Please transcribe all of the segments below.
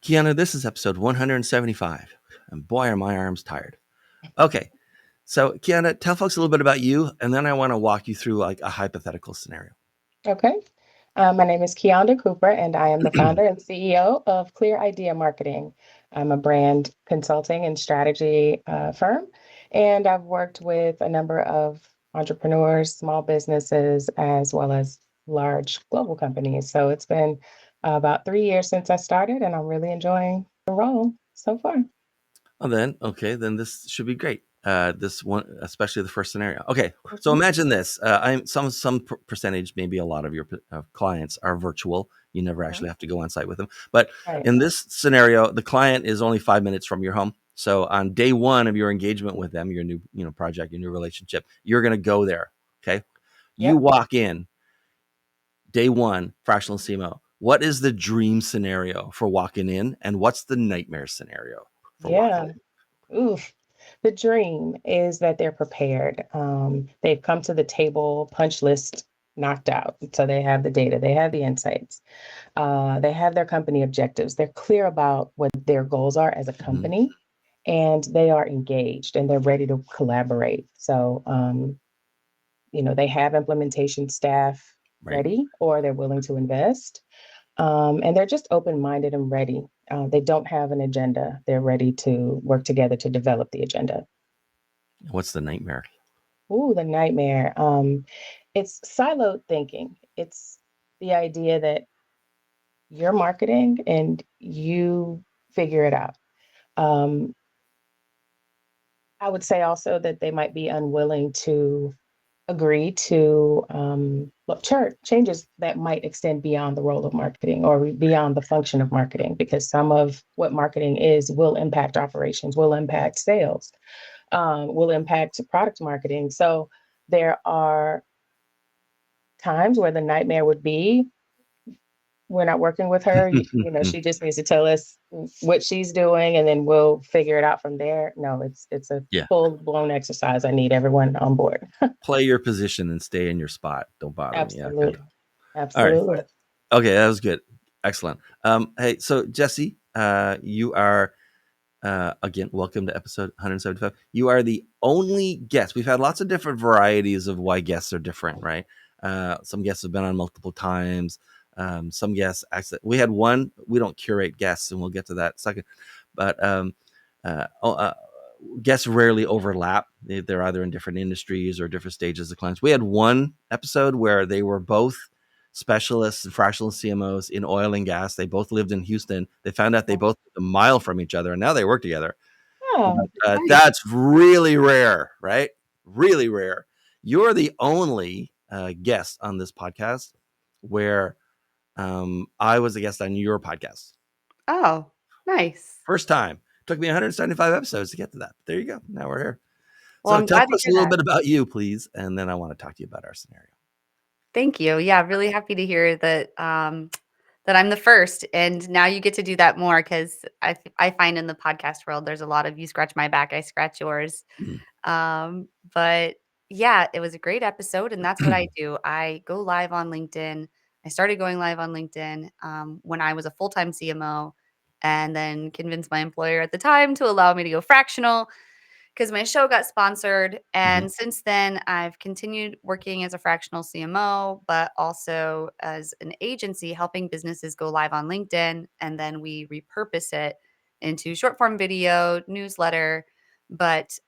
Kiana, this is episode 175, and boy, are my arms tired. Okay, so Kiana, tell folks a little bit about you, and then I want to walk you through like a hypothetical scenario. Okay. My name is Kyonda Cooper, and I am the founder and CEO of Clear Idea Marketing. I'm a brand consulting and strategy firm, and I've worked with a number of entrepreneurs, small businesses, as well as large global companies. So it's been about 3 years since I started, and I'm really enjoying the role so far. Then this should be great. This one, especially the first scenario. Okay, so Mhm. imagine this. I'm some percentage, maybe a lot of your clients are virtual. You never Mhm. actually have to go on site with them. But Right. in this scenario, the client is only 5 minutes from your home. So on day one of your engagement with them, your new project, your new relationship, you're going to go there. Okay, you Yep. walk in day one, fractional CMO. What is the dream scenario for walking in, and what's the nightmare scenario for walking Yeah. in? Oof. The dream is that they're prepared. They've come to the table, punch list knocked out. So they have the data, they have the insights, they have their company objectives. They're clear about what their goals are as a Mhm. company, and they are engaged and they're ready to collaborate. So, they have implementation staff Right. ready or they're willing to invest. And they're just open minded and ready. They don't have an agenda. They're ready to work together to develop the agenda. What's the nightmare? Ooh, the nightmare. It's siloed thinking. It's the idea that you're marketing and you figure it out. Um, I would say also that they might be unwilling to agree to changes that might extend beyond the role of marketing or beyond the function of marketing, because some of what marketing is will impact operations, will impact sales, will impact product marketing. So there are times where the nightmare would be we're not working with her. She just needs to tell us what she's doing, and then we'll figure it out from there. No, it's a Yeah. full blown exercise. I need everyone on board. Play your position and stay in your spot. Don't bother me. Yeah. Kind Absolutely, of. All right. absolutely. Okay. That was good. Excellent. Hey, so Jessie, you are, again, welcome to episode 175. You are the only guest. We've had lots of different varieties of why guests are different, right? Some guests have been on multiple times. Some guests actually, we had one, we don't curate guests, and we'll get to that in a second. But oh, guests rarely overlap. They're either in different industries or different stages of clients. We had one episode where they were both specialists and fractional CMOs in oil and gas. They both lived in Houston. They found out they both lived a mile from each other, and now they work together. Oh, But Nice. that's really rare, right? Really rare. You're the only guest on this podcast where I was a guest on your podcast. Oh, nice. First time. Took me 175 episodes to get to that. But there you go. Now we're here. Well, So I'm tell glad to us a hear little that. bit about you, please, and then I want to talk to you about our scenario. Thank you. Yeah, really happy to hear that that I'm the first, and now you get to do that more because I find in the podcast world there's a lot of you scratch my back, I scratch yours. Mm. But yeah, it was a great episode, and that's what I do. I go live on LinkedIn. I started going live on LinkedIn when I was a full time CMO, and then convinced my employer at the time to allow me to go fractional because my show got sponsored. Mhm. And since then, I've continued working as a fractional CMO, but also as an agency helping businesses go live on LinkedIn. And then we repurpose it into short form video, newsletter, but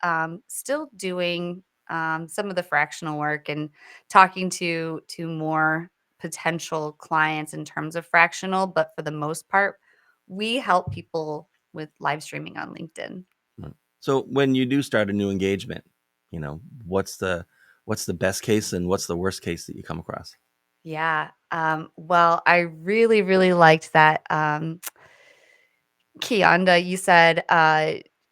still doing some of the fractional work and talking to more potential clients in terms of fractional. But for the most part, we help people with live streaming on LinkedIn. Mm. So when you do start a new engagement, what's the best case and what's the worst case that you come across? Yeah. Well, I really, really liked that. Kyonda, you said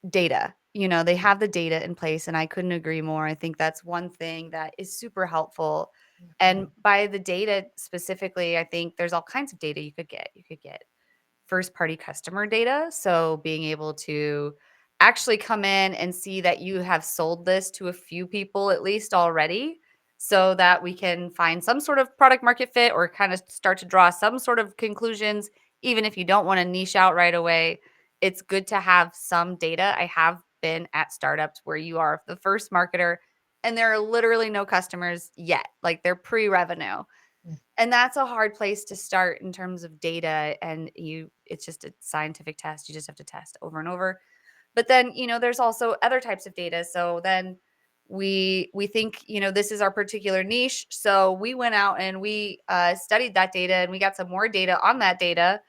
data. They have the data in place, and I couldn't agree more. I think that's one thing that is super helpful. And by the data specifically, I think there's all kinds of data you could get. You could get first party customer data. So being able to actually come in and see that you have sold this to a few people at least already. so that we can find some sort of product market fit or kind of start to draw some sort of conclusions. Even if you don't want to niche out right away, it's good to have some data. I have been at startups where you are the first marketer and there are literally no customers yet. Like they're pre-revenue. And that's a hard place to start in terms of data. And it's just a scientific test. You just have to test over and over. But then, there's also other types of data. So then we think, this is our particular niche. So we went out and we studied that data and we got some more data on that data.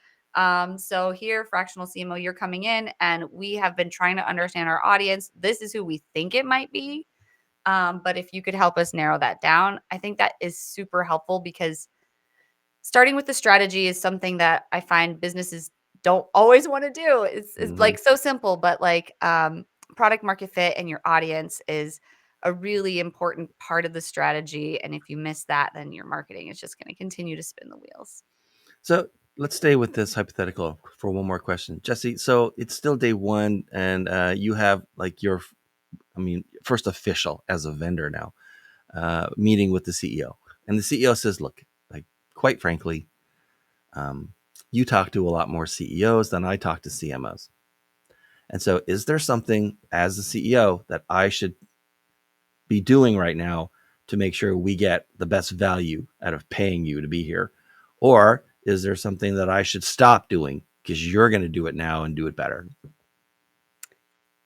So here, fractional CMO, you're coming in and we have been trying to understand our audience. This is who we think it might be. But if you could help us narrow that down, I think that is super helpful because starting with the strategy is something that I find businesses don't always want to do. It's Mhm. like so simple, but like product market fit and your audience is a really important part of the strategy. And if you miss that, then your marketing is just going to continue to spin the wheels. So let's stay with this hypothetical for one more question, Jessie. So it's still day one, and you have like first official as a vendor now meeting with the CEO, and the CEO says, "Look, like quite frankly, um, you talk to a lot more CEOs than I talk to CMOs, and so is there something as the CEO that I should be doing right now to make sure we get the best value out of paying you to be here? Or is there something that I should stop doing because you're going to do it now and do it better?"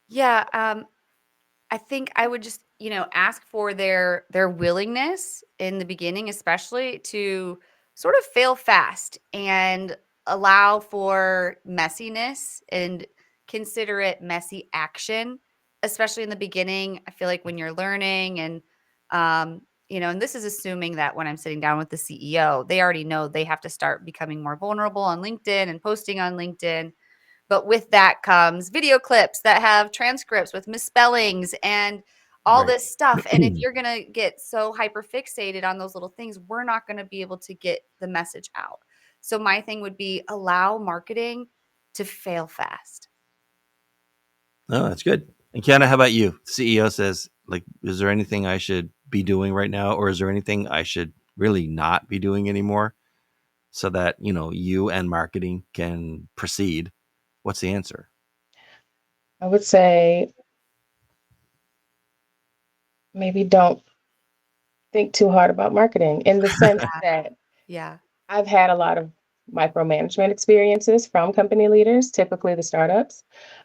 Yeah, I think I would just, ask for their willingness in the beginning, especially to sort of fail fast and allow for messiness and consider it messy action, especially in the beginning. I feel like when you're learning and this is assuming that when I'm sitting down with the CEO, they already know they have to start becoming more vulnerable on LinkedIn and posting on LinkedIn, but with that comes video clips that have transcripts with misspellings and all Right. this stuff. And if you're going to get so hyper fixated on those little things, we're not going to be able to get the message out. So my thing would be allow marketing to fail fast. Oh, that's good. And Kiana, how about you? CEO says, like, is there anything I should be doing right now, or is there anything I should really not be doing anymore so that you and marketing can proceed? What's the answer? I would say maybe don't think too hard about marketing in the sense that Yeah. I've had a lot of micromanagement experiences from company leaders, typically the startups,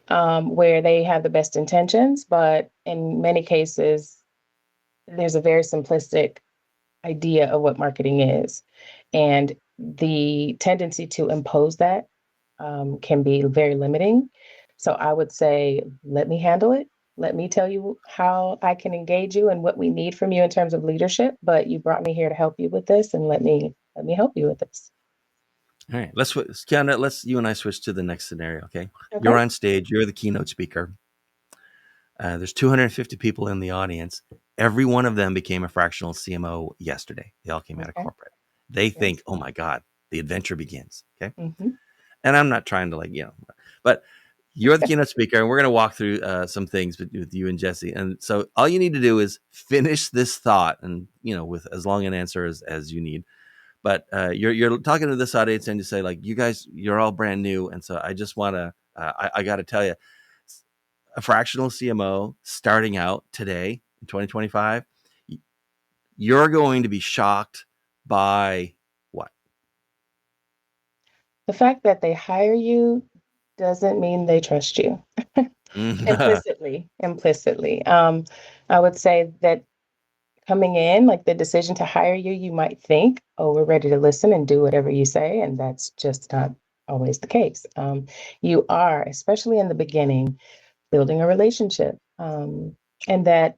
where they have the best intentions, but in many cases, there's a very simplistic idea of what marketing is. And the tendency to impose that can be very limiting. So I would say, let me handle it. Let me tell you how I can engage you and what we need from you in terms of leadership. But you brought me here to help you with this, and let me help you with this. All right, Kiana, let's you and I switch to the next scenario. Okay, you're Okay. on stage. You're the keynote speaker. There's 250 people in the audience. Every one of them became a fractional CMO yesterday. They all came out of Okay. corporate. They Yes. think, oh my God, the adventure begins. Okay. Hmm. And I'm not trying to but you're the keynote speaker and we're going to walk through some things with you and Jessie. And so all you need to do is finish this thought and, with as long an answer as you need. But you're talking to this audience and you say like, you guys, you're all brand new. And so I just want to, I got to tell you, a fractional CMO starting out today in 2025, you're going to be shocked by what? The fact that they hire you doesn't mean they trust you. Implicitly. I would say that coming in, like the decision to hire you, you might think, oh, we're ready to listen and do whatever you say. And that's just not always the case. You are, especially in the beginning, building a relationship. And that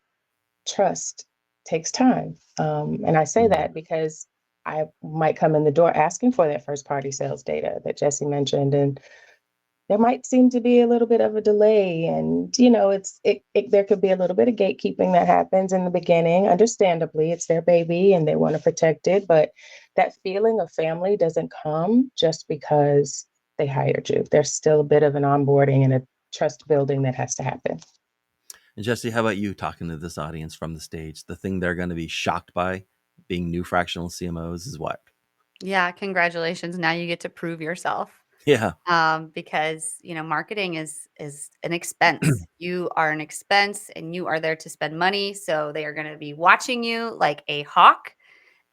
trust takes time. And I say Mhm. that because I might come in the door asking for that first party sales data that Jessie mentioned. And there might seem to be a little bit of a delay, and there could be a little bit of gatekeeping that happens in the beginning. Understandably, it's their baby and they want to protect it, but that feeling of family doesn't come just because they hired you. There's still a bit of an onboarding and a trust building that has to happen. And Jesse, how about you talking to this audience from the stage? The thing they're going to be shocked by being new fractional CMOs is what? Yeah, congratulations. Now you get to prove yourself. Yeah. Because marketing is an expense. You are an expense, and you are there to spend money. So they are going to be watching you like a hawk.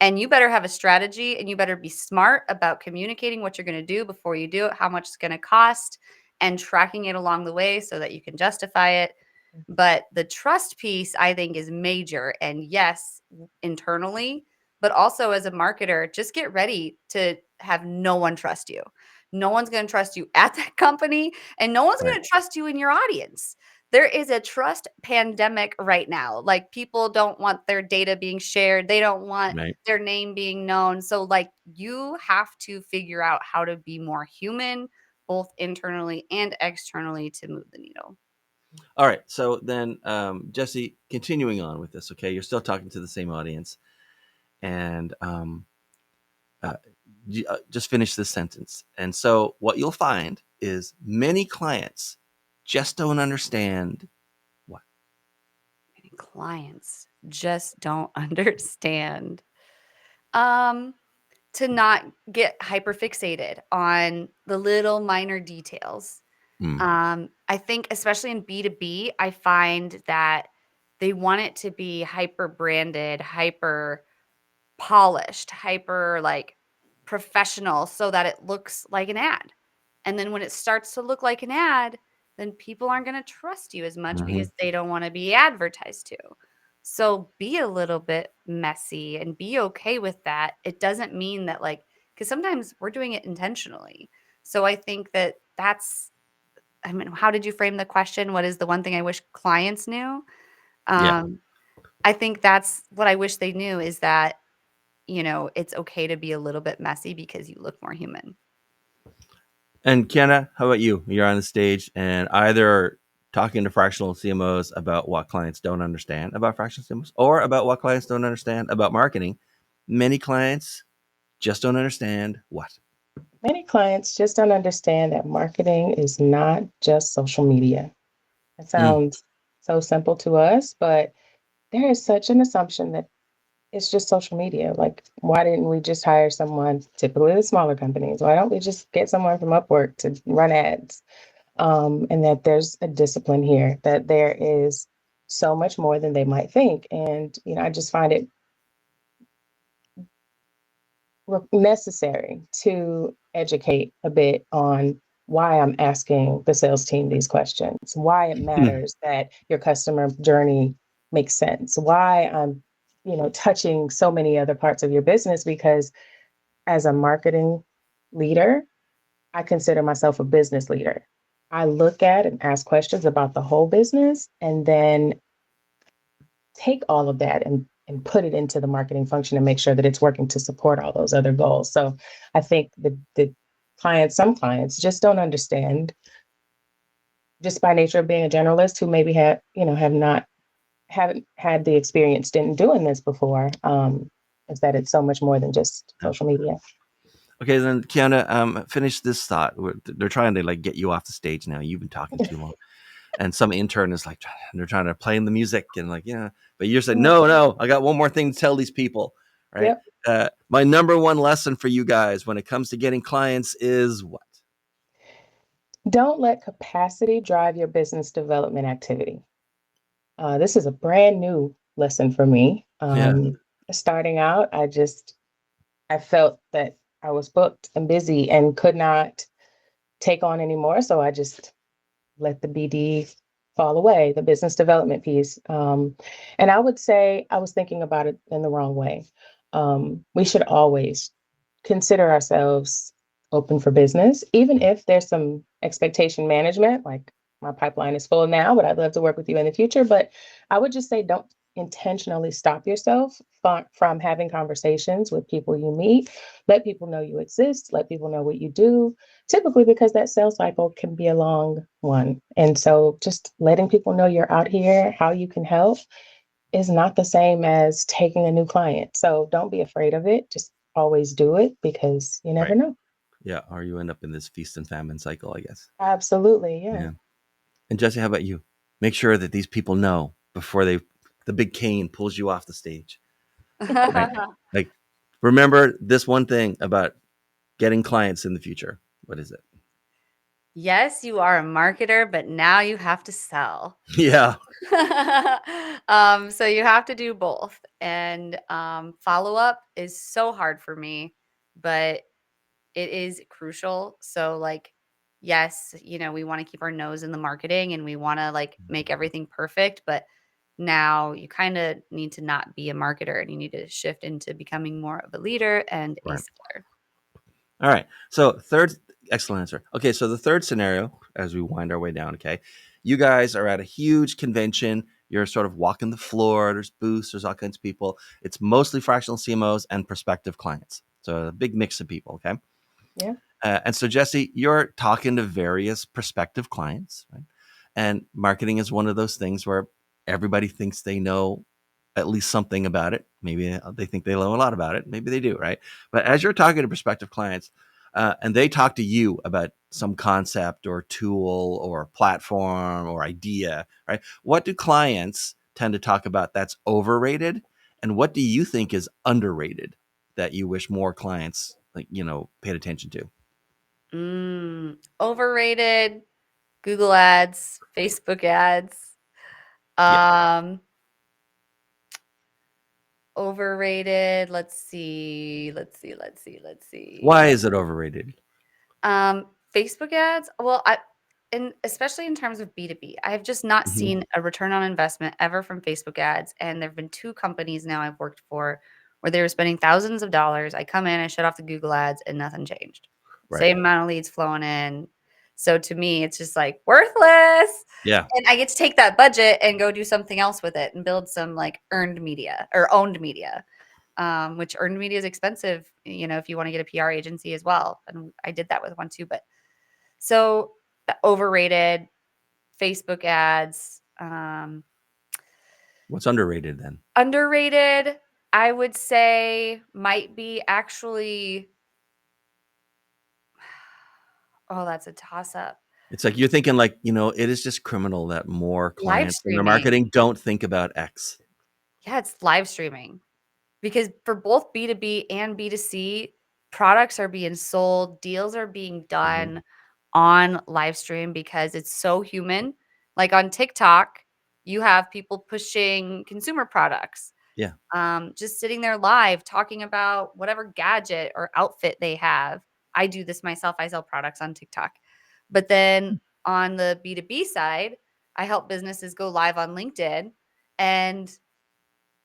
And you better have a strategy, and you better be smart about communicating what you're going to do before you do it, how much it's going to cost, and tracking it along the way so that you can justify it. But the trust piece, I think, is major. And yes, internally, but also as a marketer, just get ready to have no one trust you. No one's going to trust you at that company, and no one's Right. going to trust you in your audience. There is a trust pandemic right now. Like, people don't want their data being shared. They don't want Right. their name being known. So like, you have to figure out how to be more human, both internally and externally, to move the needle. All right. So then, Jesse, continuing on with this, okay, you're still talking to the same audience. And uh, just finish this sentence. And so, what you'll find is many clients just don't understand what. Many clients just don't understand. Um, to not get hyper fixated on the little minor details. Mm. I think especially in B2B, I find that they want it to be hyper branded, hyper polished, hyper like professional so that it looks like an ad. And then when it starts to look like an ad, then people aren't going to trust you as much Mm-hmm. because they don't want to be advertised to. So be a little bit messy and be okay with that. It doesn't mean that, like, because sometimes we're doing it intentionally. So I think that I mean, how did you frame the question? What is the one thing I wish clients knew? Yeah. I think that's what I wish they knew, is that it's okay to be a little bit messy because you look more human. And Kiana, how about you? You're on the stage and either talking to fractional CMOs about what clients don't understand about fractional CMOs or about what clients don't understand about marketing. Many clients just don't understand what. Many clients just don't understand that marketing is not just social media. It Mm. sounds so simple to us, but there is such an assumption that it's just social media. Like, why didn't we just hire someone, typically the smaller companies? Why don't we just get someone from Upwork to run ads? And that there's a discipline here, that there is so much more than they might think. And, I just find it necessary to educate a bit on why I'm asking the sales team these questions, why it matters that your customer journey makes sense, why I'm, touching so many other parts of your business, because as a marketing leader, I consider myself a business leader. I look at and ask questions about the whole business and then take all of that and put it into the marketing function and make sure that it's working to support all those other goals. So I think the some clients just don't understand, just by nature of being a generalist, who maybe haven't had the experience in doing this before. Is that it's so much more than just Yeah. social media. Okay, then Kiana, finish this thought. They're trying to like get you off the stage now. You've been talking too long. And some intern is like, they're trying to play in the music and like, yeah, but you're saying, no, no, I got one more thing to tell these people, right? Yep. My number one lesson for you guys when it comes to getting clients is what? Don't let capacity drive your business development activity. This is a brand new lesson for me. Yeah. Starting out, I felt that I was booked and busy and could not take on anymore. So I just let the BD fall away, the business development piece. And I would say I was thinking about it in the wrong way. We should always consider ourselves open for business, even if there's some expectation management, like my pipeline is full now, but I'd love to work with you in the future. But I would just say don't intentionally stop yourself from having conversations with people you meet. Let people know you exist, let people know what you do, typically because that sales cycle can be a long one. And so just letting people know you're out here, how you can help, is not the same as taking a new client. So don't be afraid of it. Just always do it because you never Right. know. Yeah. Or you end up in this feast and famine cycle, I guess. Absolutely. Yeah. Yeah. And Jesse, how about you? make sure that these people know before the big cane pulls you off the stage, right? Like, remember this one thing about getting clients in the future. What is it? Yes, you are a marketer, but now you have to sell. Yeah. So you have to do both. And follow up is so hard for me, but it is crucial. So, like, yes, we want to keep our nose in the marketing and we want to like make everything perfect, but now you kind of need to not be a marketer and you need to shift into becoming more of a leader and a Right. seller. All right. So third, excellent answer. Okay. So the third scenario, as we wind our way down, okay, you guys are at a huge convention. You're sort of walking the floor. There's booths. There's all kinds of people. It's mostly fractional CMOs and prospective clients. So a big mix of people. Okay. Yeah. And so, Jessie, you're talking to various prospective clients, right? And marketing is one of those things where everybody thinks they know at least something about it. Maybe they think they know a lot about it. Maybe they do, right? But as you're talking to prospective clients, and they talk to you about some concept or tool or platform or idea, right? What do clients tend to talk about that's overrated, and what do you think is underrated that you wish more clients, like, paid attention to? Overrated Google ads, Facebook ads. Yeah. Overrated. Let's see. Why is it overrated? Facebook ads. Well, and especially in terms of B2B, I have just not Mhm. seen a return on investment ever from Facebook ads. And there have been two companies now I've worked for where they were spending thousands of dollars. I come in, I shut off the Google ads, and nothing changed. Right. Same amount of leads flowing in. So to me, it's just like worthless. Yeah. And I get to take that budget and go do something else with it and build some like earned media or owned media, which earned media is expensive, if you want to get a PR agency as well. And I did that with one too. But so overrated Facebook ads, What's underrated then? underrated, I would say might be actually, oh, that's a toss up. It's like you're thinking like, it is just criminal that more Live clients in their streaming. marketing don't think about X. Yeah, it's live streaming. Because for both B2B and B2C, products are being sold, deals are being Mhm. done on live stream because it's so human. Like on TikTok, you have people pushing consumer products, Yeah. just sitting there live talking about whatever gadget or outfit they have. I do this myself. I sell products on TikTok. But then on the B2B side, I help businesses go live on LinkedIn. And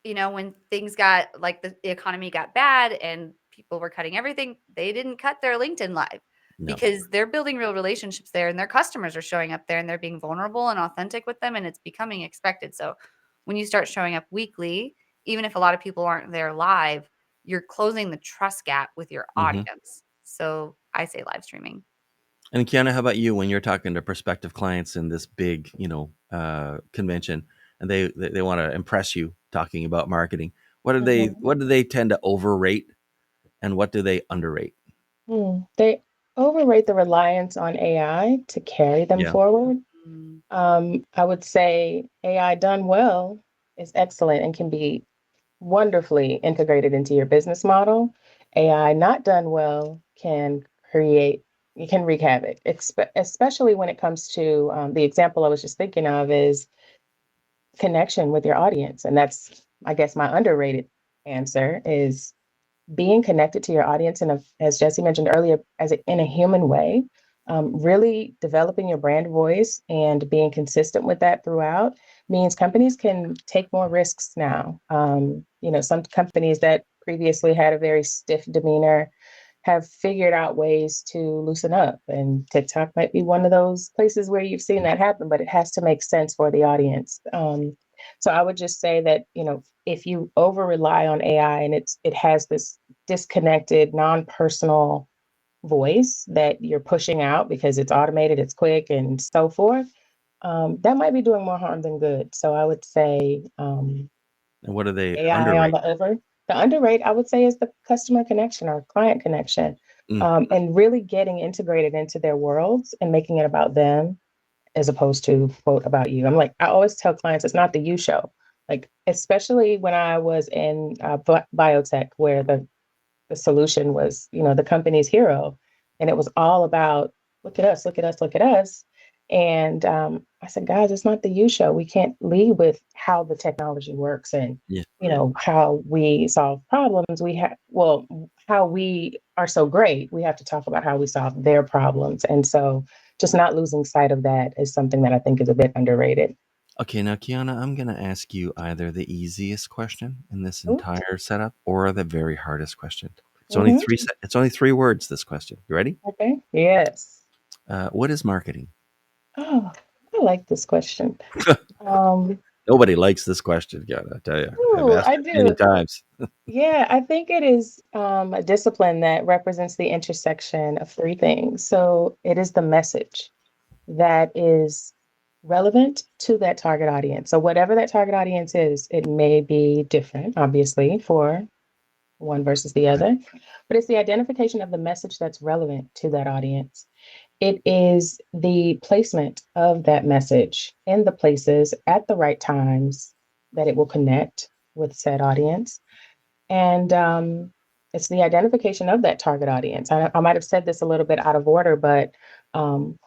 when things got like the economy got bad and people were cutting everything, they didn't cut their LinkedIn live No. because they're building real relationships there and their customers are showing up there and they're being vulnerable and authentic with them and it's becoming expected. So when you start showing up weekly, even if a lot of people aren't there live, you're closing the trust gap with your Hmm. audience. So I say live streaming. And Kiana, how about you when you're talking to prospective clients in this big, convention, and they want to impress you talking about marketing? Mhm. What do they tend to overrate, and what do they underrate? They overrate the reliance on AI to carry them Yeah. forward. Mm. I would say AI done well is excellent and can be wonderfully integrated into your business model. AI not done well you can wreak havoc, especially when it comes to the example I was just thinking of is connection with your audience. And that's, I guess, my underrated answer is being connected to your audience as Jesse mentioned earlier, in a human way, really developing your brand voice and being consistent with that throughout means companies can take more risks now. Some companies that previously had a very stiff demeanor have figured out ways to loosen up, and TikTok might be one of those places where you've seen that happen, but it has to make sense for the audience. So I would just say that, if you over rely on AI and it has this disconnected, non-personal voice that you're pushing out because it's automated, it's quick, and so forth, that might be doing more harm than good. So I would say And what do they AI on underrate? the underrate, I would say, is the customer connection or client connection, Mm. and really getting integrated into their worlds and making it about them as opposed to quote about you. I'm like, I always tell clients it's not the you show. Like, especially when I was in biotech, where the solution was, the company's hero. And it was all about, look at us, look at us, look at us. And I said, guys, it's not the you show. We can't lead with how the technology works and, Yeah. how we solve problems. How we are so great. We have to talk about how we solve their problems. And so just not losing sight of that is something that I think is a bit underrated. Okay, now Kiana, I'm gonna ask you either the easiest question in this Ooh, entire setup or the very hardest question. It's only mhm. three. It's only three words. This question. You ready? Okay. Yes. What is marketing? Oh, I like this question. Um, Nobody likes this question, Kiana. I tell you, I've ooh, asked I it many do. times. Yeah, I think it is a discipline that represents the intersection of three things. So it is the message that is relevant to that target audience. So whatever that target audience is, it may be different, obviously, for one versus the other, but it's the identification of the message that's relevant to that audience. It is the placement of that message in the places at the right times that it will connect with said audience. And it's the identification of that target audience. I might have said this a little bit out of order, but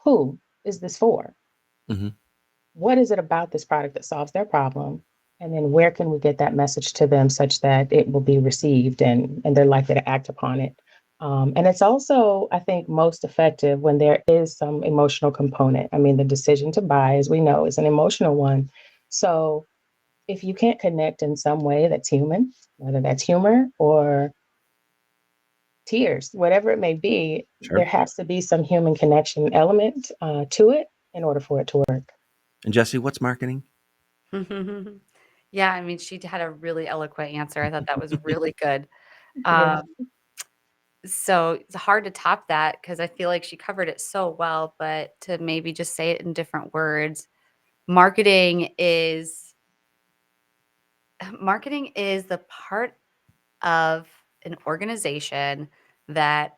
who is this for? Hmm. What is it about this product that solves their problem? And then where can we get that message to them such that it will be received and they're likely to act upon it? And it's also, I think, most effective when there is some emotional component. I mean, the decision to buy, as we know, is an emotional one. So if you can't connect in some way that's human, whether that's humor or tears, whatever it may be, there Sure. has to be some human connection element to it in order for it to work. And Jesse, what's marketing? Yeah, I mean, she had a really eloquent answer. I thought that was really good. Yeah. Um, so it's hard to top that because I feel like she covered it so well, but to maybe just say it in different words, marketing is marketing is the part of an organization that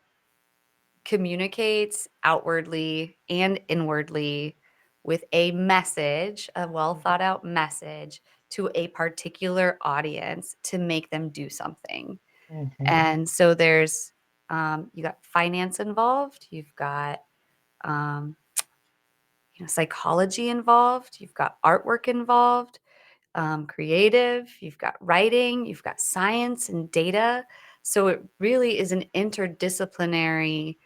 communicates outwardly and inwardly with a message, a well thought out message to a particular audience to make them do something. Mhm. And so there's you got finance involved, you've got um, psychology involved, you've got artwork involved, creative, you've got writing, you've got science and data. So it really is an interdisciplinary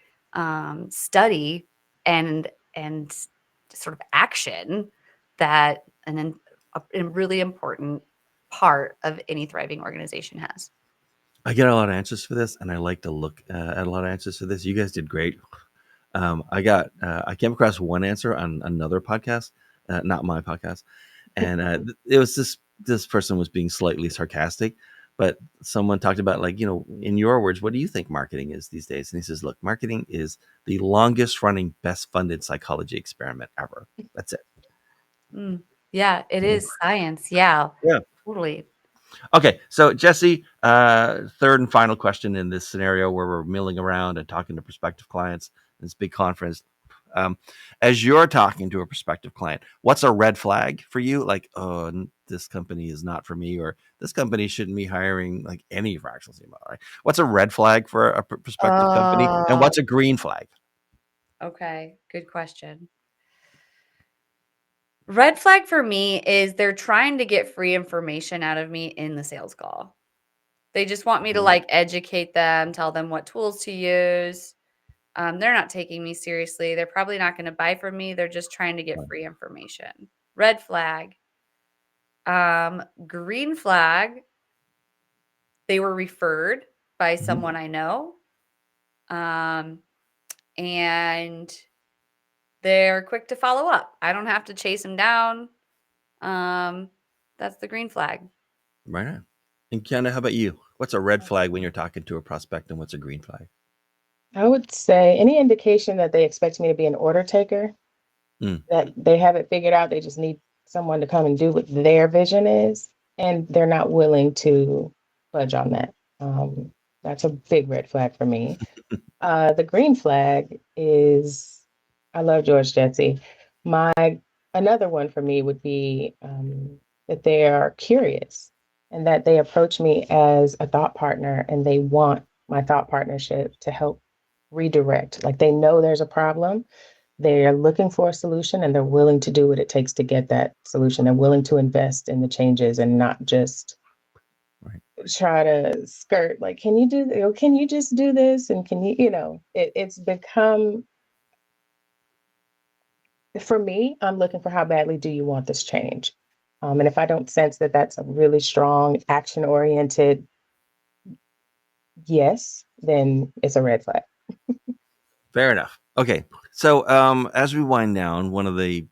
study and sort of action that a really important part of any thriving organization has. I get a lot of answers for this, and I like to look at a lot of answers for this. You guys did great. I came across one answer on another podcast, not my podcast, and it was this person was being slightly sarcastic, but someone talked about, like, in your words, what do you think marketing is these days? And he says, look, marketing is the longest running, best funded psychology experiment ever. That's it. Mm. Yeah, it is science. Yeah, Yeah. totally. Okay, so Jesse, third and final question in this scenario where we're milling around and talking to prospective clients in this big conference. Um, as you're talking to a prospective client, what's a red flag for you? Like, oh, this company is not for me, or this company shouldn't be hiring like any fractional CMO, right? What's a red flag for a prospective company, and Oh, what's a green flag? okay. Good question. Red flag for me is they're trying to get free information out of me in the sales call. They just want me to, Mhm. like, educate them, tell them what tools to use. They're not taking me seriously. They're probably not gonna buy from me. They're just trying to get free information. Red flag. Green flag, they were referred by Mhm. someone I know, um, and they're quick to follow up. I don't have to chase them down. Um, that's the green flag. Right on. And Kiana, how about you? What's a red flag when you're talking to a prospect, and what's a green flag? I would say any indication that they expect me to be an order taker, Mm, that they have it figured out, they just need someone to come and do what their vision is, and they're not willing to budge on that. That's a big red flag for me. The green flag is I love George Jetsie. Another one for me would be that they are curious and that they approach me as a thought partner and they want my thought partnership to help redirect. Like they know there's a problem, they're looking for a solution, and they're willing to do what it takes to get that solution. They're willing to invest in the changes and not just Right. try to skirt. Like, can you do? Can you just do this? And can you? It's become for me, I'm looking for how badly do you want this change? And if I don't sense that that's a really strong action oriented yes, then it's a red flag. Fair enough. Okay. So as we wind down, one of the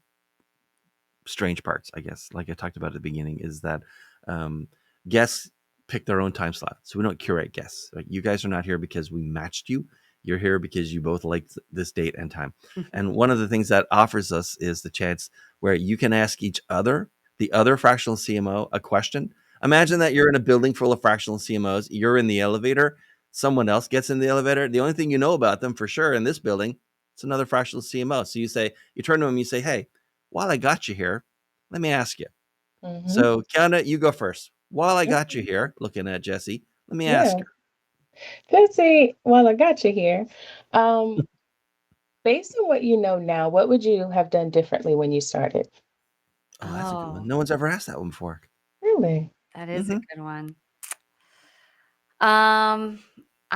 strange parts, I guess, like I talked about at the beginning, is that guests pick their own time slot. So we don't curate guests. Like, you guys are not here because we matched you. You're here because you both liked this date and time. And one of the things that offers us is the chance where you can ask each other, the other fractional CMO, a question. Imagine that you're in a building full of fractional CMOs. You're in the elevator. Someone else gets in the elevator. The only thing you know about them for sure in this building, it's another fractional CMO. So you turn to them, you say, hey, while I got you here, let me ask you. Mm-hmm. So, Kyonda, you go first. While I got you here, looking at Jessie, let me ask Yeah. you. Jesse, well, I got you here. Um, Based on what you know now, what would you have done differently when you started? Oh, that's a good one. Oh, No one's ever asked that one before. Really? that is a Mm-hmm. good one. Um,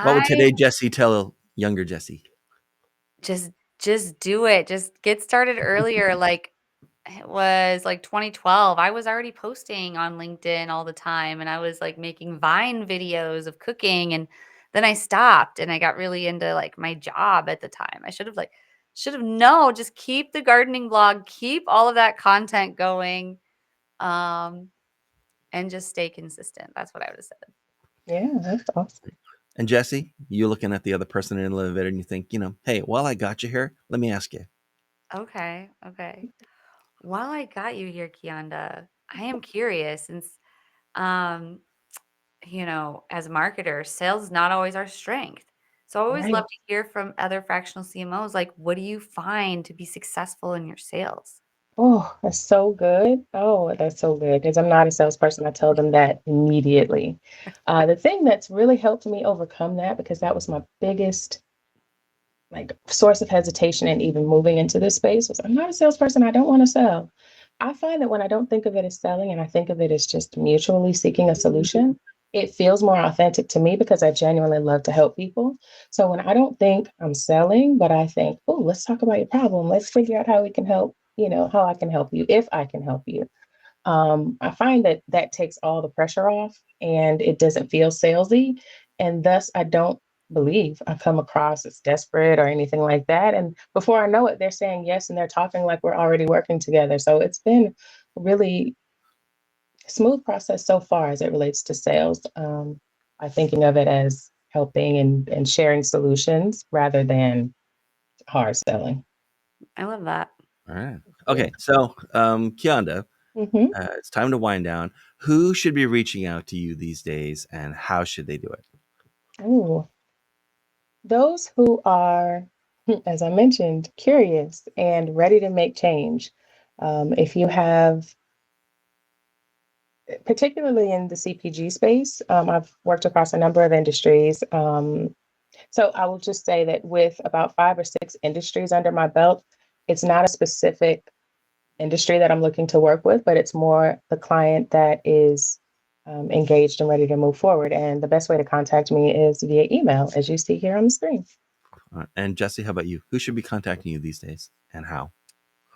What would I today Jessie tell younger Jessie? just just do it. Just get started earlier. Like it was like 2012. I was already posting on LinkedIn all the time and I was like making Vine videos of cooking and then I stopped and I got really into like my job at the time. I should have no, just keep the gardening blog, keep all of that content going. Um and just stay consistent. That's what I would have said. Yeah, that's awesome. And Jessie, you looking at the other person in the elevator and you think, hey, while I got you here, let me ask you. Okay. Okay. While I got you here, Kyonda, I am curious since um as a marketer, sales is not always our strength. So I always love Right. to hear from other fractional CMOs, like, what do you find to be successful in your sales? Oh, that's so good. Oh, that's so good. Because I'm not a salesperson. I tell them that immediately. The thing that's really helped me overcome that, because that was my biggest like source of hesitation in even moving into this space, was I'm not a salesperson. I don't want to sell. I find that when I don't think of it as selling and I think of it as just mutually seeking a solution, it feels more authentic to me because I genuinely love to help people. So when I don't think I'm selling, but I think, oh, let's talk about your problem. Let's figure out how we can help, how I can help you, if I can help you. I find that that takes all the pressure off and it doesn't feel salesy. And thus, I don't believe I come across as desperate or anything like that. And before I know it, they're saying yes and they're talking like we're already working together. So it's been a really smooth process so far as it relates to sales, by thinking of it as helping and sharing solutions rather than hard selling. I love that. All right. Okay. So, Kyonda, Hmm. it's time to wind down. Who should be reaching out to you these days and how should they do it? Ooh, those who are, as I mentioned, curious and ready to make change. If you have, particularly in the CPG space, I've worked across a number of industries. So I will just say that with about 5 or 6 industries under my belt, it's not a specific industry that I'm looking to work with, but it's more the client that is engaged and ready to move forward. And the best way to contact me is via email, as you see here on the screen. And Jessie, how about you? Who should be contacting you these days and how?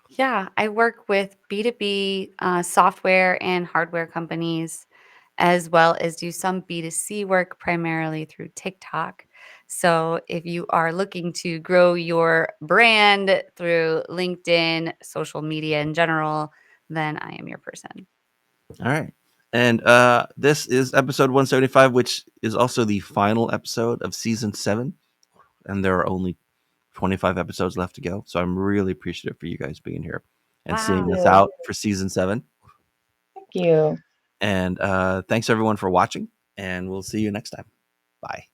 Yeah, I work with B2B software and hardware companies, as well as do some B2C work primarily through TikTok. So if you are looking to grow your brand through LinkedIn, social media in general, then I am your person. All right. And this is episode 175, which is also the final episode of season 7. And there are only 25 episodes left to go. So I'm really appreciative for you guys being here and Thank seeing Wow. us you. out for season 7. Thank you. And thanks everyone for watching. And we'll see you next time. Bye.